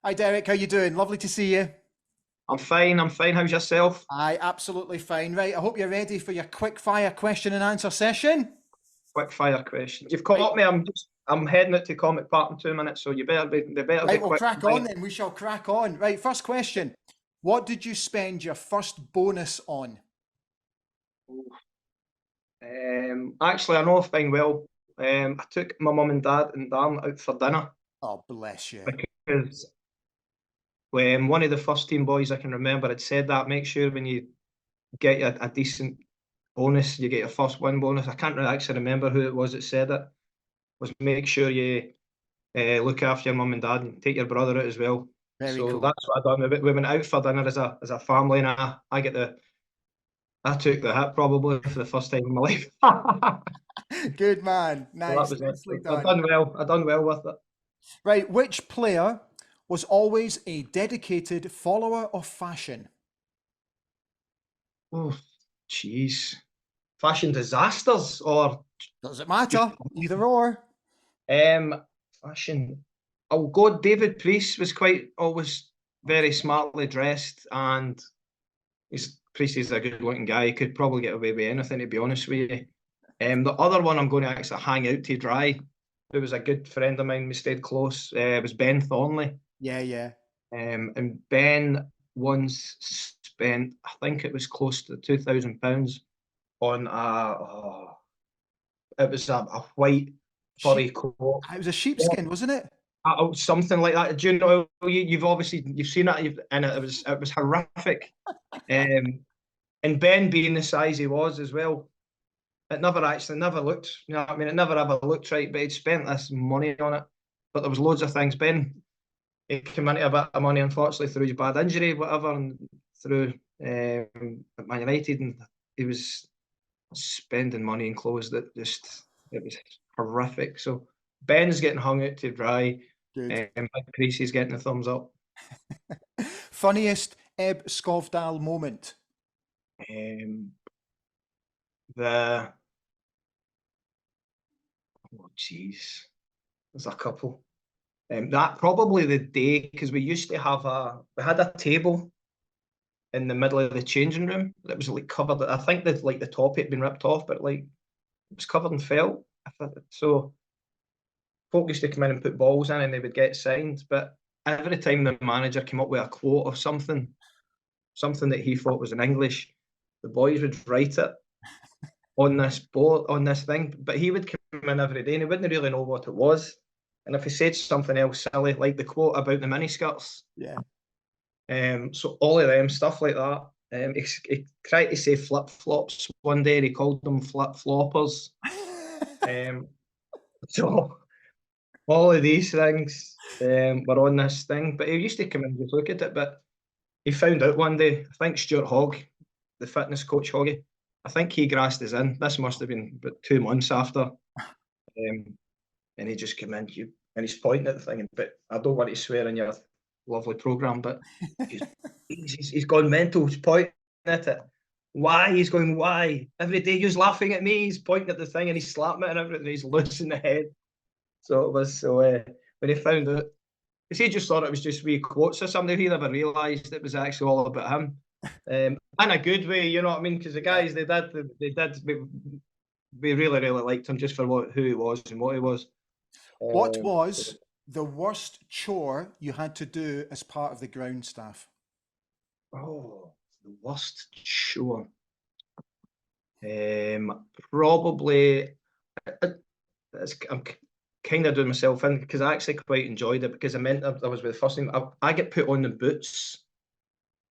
Hi Derek, how you doing? Lovely to see you. I'm fine. I'm fine. How's yourself? Aye, absolutely fine. Right, I hope you're ready for your quick fire question and answer session. Quick fire question. You've Right, caught me. I'm heading out to Comic Park in 2 minutes, so they better be right, we'll quick. crack on then. We shall crack on. Right, first question. What did you spend your first bonus on? Actually, I know fine well. I took my mum and dad and Dan out for dinner Oh, bless you. because when one of the first team boys I can remember had said that make sure when you get a decent bonus, you get your first win bonus. I can't really actually remember who it was that said it. Was make sure you look after your mum and dad and take your brother out as well. Very So cool. that's what I done. We went out for dinner as a family, and I took the hit probably for the first time in my life. So Good man. that Nice. was it. Nicely I've done. done well. I've done well with it. Right, which player was always a dedicated follower of fashion? Oh, jeez. Fashion disasters or Does it just matter? Either or. um fashion. Oh God, David Priest was quite always very Okay. smartly dressed, and Priest is a good looking guy. He could probably get away with anything, to be honest with you. The other one I'm going to actually hang out to dry, who was a good friend of mine, we stayed close, was Ben Thornley. Yeah, yeah. And Ben once spent, I think it was close to £2,000 on it was a white Sheep. furry coat. It was a Yeah, sheepskin, wasn't it? something like that. Do you know? You've obviously you've seen it, and it was horrific. Um, and Ben being the size he was as well, it never looked, you know what I mean? It never ever looked right, but he'd spent this money on it. But there was loads of things. Ben, he came into a bit of money, unfortunately, through his bad injury, whatever, and through at Man United, and he was spending money in clothes that just, it was horrific. So Ben's getting hung out to dry, Good. Big Creasy's getting the thumbs up. Funniest Eb Skovdal moment. Um, the, oh, jeez, there's a couple. That probably the day, because we had a table in the middle of the changing room that was like covered. I think that like the top had been ripped off, but like it was covered in felt. So folk used to come in and put balls in and they would get signed. But every time the manager came up with a quote of something that he thought was in English, the boys would write it on this board, on this thing. But he would come in every day and he wouldn't really know what it was. And if he said something else silly, like the quote about the miniskirts, Yeah. so all of them stuff like that. He tried to say flip flops one day. He called them flip floppers. Um, so all of these things were on this thing. But he used to come in and just look at it. But he found out one day. I think Stuart Hogg, the fitness coach Hoggy, I think he grassed us in. This must have been about 2 months after. And he just came in, and he's pointing at the thing. But I don't want to swear in your lovely program, but he's he's gone mental. He's pointing at it. Why? He's going, why? Every day he's laughing at me. He's pointing at the thing and he's slapping it and everything. He's losing the head. So it was so when he found out, because he just thought it was just wee quotes or something. He never realised it was actually all about him. In a good way, you know what I mean? Because the Yeah. guys we really really liked him just for who he was and what he was. What So, was the worst chore you had to do as part of the ground staff? oh, the worst chore. Probably I'm kind of doing myself in because I actually quite enjoyed it because I was with the first team. I get put on the boots.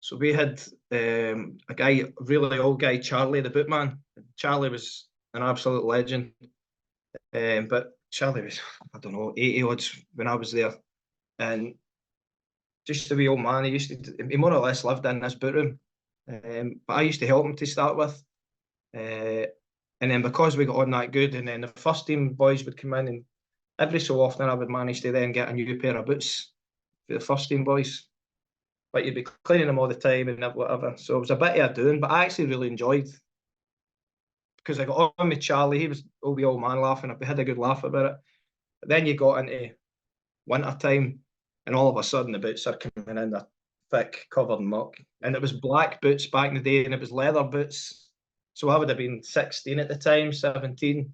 So we had a guy, really old guy, Charlie, the bootman. Charlie was an absolute legend. But Charlie was, I don't know, 80 odds when I was there. And just a wee old man, he more or less lived in this boot room. But I used to help him to start with. Uh, and then because we got on that good, and then the first team boys would come in, and every so often I would manage to then get a new pair of boots for the first team boys. But you'd be cleaning them all the time and whatever. So it was a bit of a doing, but I actually really enjoyed because I got on with Charlie. He was all the old man laughing. We had a good laugh about it. But then you got into winter time and all of a sudden the boots are coming in, they're thick, covered in muck. And it was black boots back in the day, and it was leather boots. So I would have been 16 at the time, 17.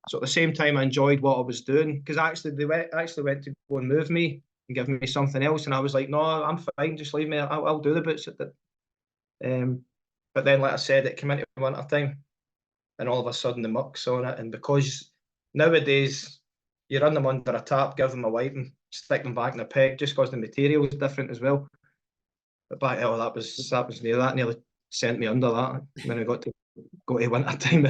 So at the same time, I enjoyed what I was doing, because actually they went to go and move me and give me something else, and I was like, no, I'm fine, just leave me. I'll do the boots. But then, like I said, it came into winter time, and all of a sudden the muck's on it, and because nowadays you run them under a tap, give them a wipe, and stick them back in a peg, just because the material is different as well. But back then, that was near that nearly sent me under that when I got to winter time.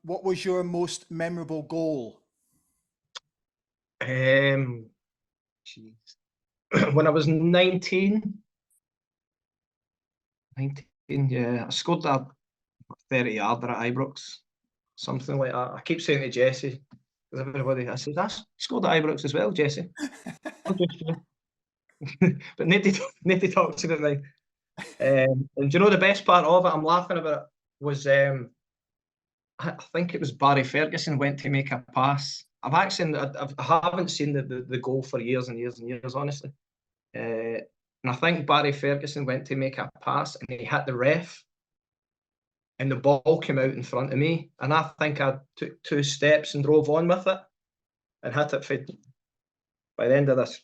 What was your most memorable goal? When I was 19, yeah, I scored a 30-yarder at Ibrox, something like that. I keep saying to Jesse, because everybody, I said, I scored at Ibrox as well, Jesse. But nobody talks to it now. And do you know the best part of it? I'm laughing about it. Was I think it was Barry Ferguson went to make a pass. I haven't seen the goal for years and years and years, honestly. And I think Barry Ferguson went to make a pass and he hit the ref, and the ball came out in front of me. And I think I took 2 steps and drove on with it and hit it for, by the end of this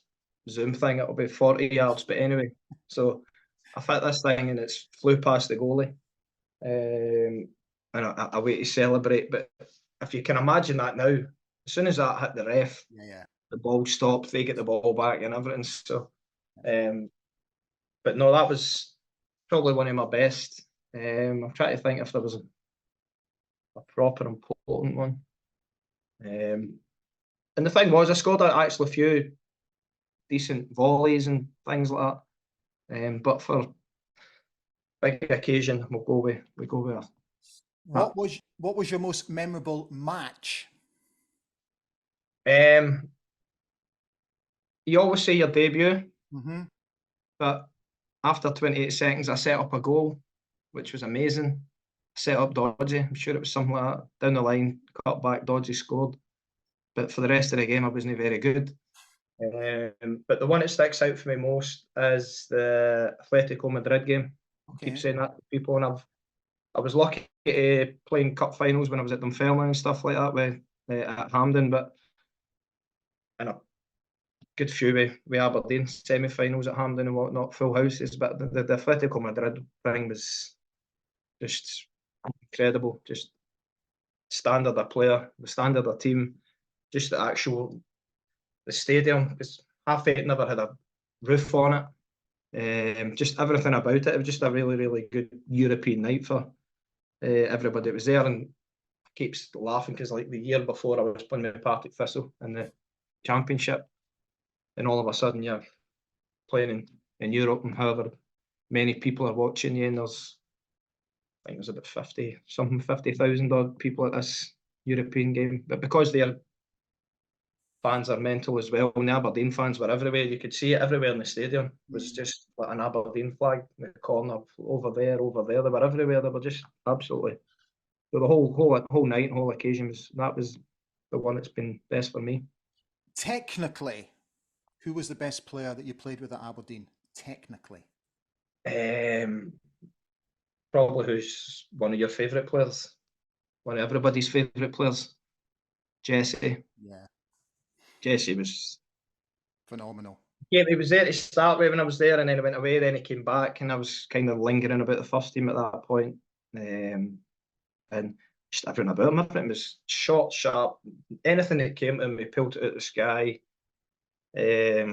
Zoom thing, it'll be 40 yards. But anyway, so I hit this thing and it's flew past the goalie. And I wait to celebrate. But if you can imagine that now, as soon as that hit the ref, the ball stopped, they get the ball back and everything. So, but no, that was probably one of my best. I'm trying to think if there was a proper important one. And the thing was, I scored actually a few decent volleys and things like that. But for big occasion, we go with. What was your most memorable match? You always say your debut, but after 28 seconds, I set up a goal, which was amazing. Set up dodgy. I'm sure it was something like that. Down the line, cut back, dodgy, scored. But for the rest of the game, I wasn't very good. But the one that sticks out for me most is the Atletico Madrid game. I keep saying that to people, and I was lucky to play in cup finals when I was at Dunfermline and stuff like that at Hampden, but in a good few with Aberdeen semi-finals at Hampden and whatnot, full houses. But the Atletico Madrid thing was just incredible. Just standard of player, the standard of team, just the stadium, because half it never had a roof on it. Just everything about it. It was just a really, really good European night for everybody that was there. And I keep laughing because like the year before I was playing with Partick Thistle in the Championship, and all of a sudden you're playing in Europe, and however many people are watching you, and I think there's about 50,000 odd people at this European game. But because their fans are mental as well, and the Aberdeen fans were everywhere. You could see it everywhere in the stadium. It was just like an Aberdeen flag in the corner, over there. They were everywhere. They were just absolutely. So the whole night, whole occasion was the one that's been best for me. Technically, who was the best player that you played with at Aberdeen? Technically, probably who's one of your favourite players, one of everybody's favourite players, Jesse. Yeah, Jesse was phenomenal. Yeah, he was there to start with when I was there, and then he went away. Then he came back, and I was kind of lingering about the first team at that point. And just everything about him, everything was short, sharp. Anything that came to him, he pulled it out of the sky.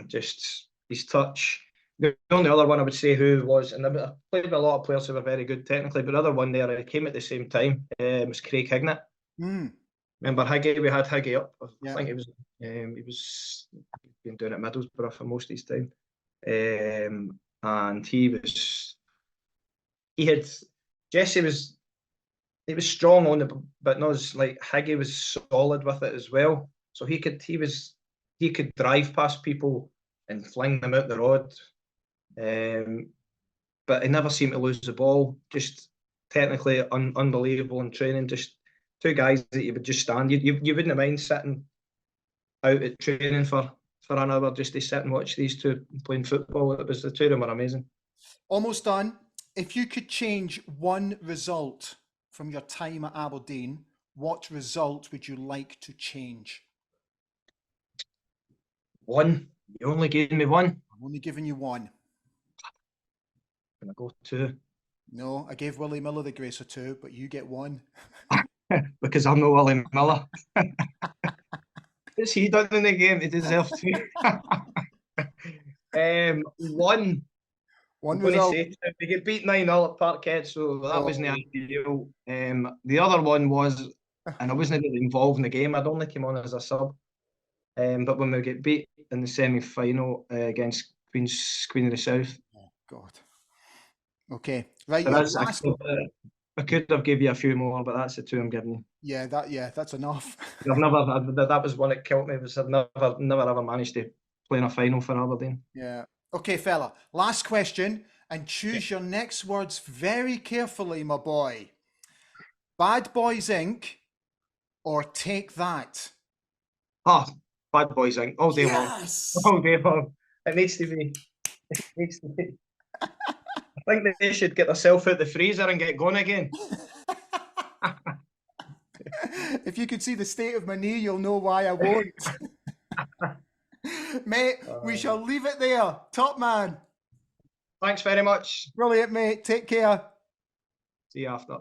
Just his touch. The only other one I would say who was, and I played with a lot of players who were very good technically, but the other one there, he came at the same time, was Craig Hignett. Remember Higgy? We had Higgy up. I think he was been doing it at Middlesbrough for most of his time, and Jesse was strong on the, but not as like Higgy was solid with it as well. So he could drive past people and fling them out the road, but he never seemed to lose the ball. Just technically unbelievable in training. Just two guys that you would just stand. You wouldn't mind sitting out at training for for an hour just to sit and watch these two playing football. It was, the two of them were amazing. Almost done. If you could change one result from your time at Aberdeen, what result would you like to change? One. You only gave me one. I'm only giving you one. Can I go two? No, I gave Willie Miller the grace of two, but you get one. Because I'm not Willie Miller. What's he done in the game? He deserves two. One. One I'm going to result. say we get beat 9-0 at Parkhead, so that wasn't Oh. ideal. The other one was, and I wasn't really involved in the game, I'd only came on as a sub. But when we get beat in the semi-final against Queen of the South. Oh, God. Okay. Right, So your that's, last. I could have given you a few more, but that's the two I'm giving you. Yeah, that's enough. That was one that killed me, was I've never ever managed to play in a final for Aberdeen. Yeah. Okay, fella. Last question, and choose your next words very carefully, my boy. Bad Boys Inc. or Take That? Ah, Bad Boys Inc. All day long. Yes. All day long. It needs to be. It needs to be. I think they should get themselves out the freezer and get going again. If you could see the state of my knee, you'll know why I won't. Mate, we shall leave it there. Top man. Thanks very much. Brilliant, mate. Take care. See you after.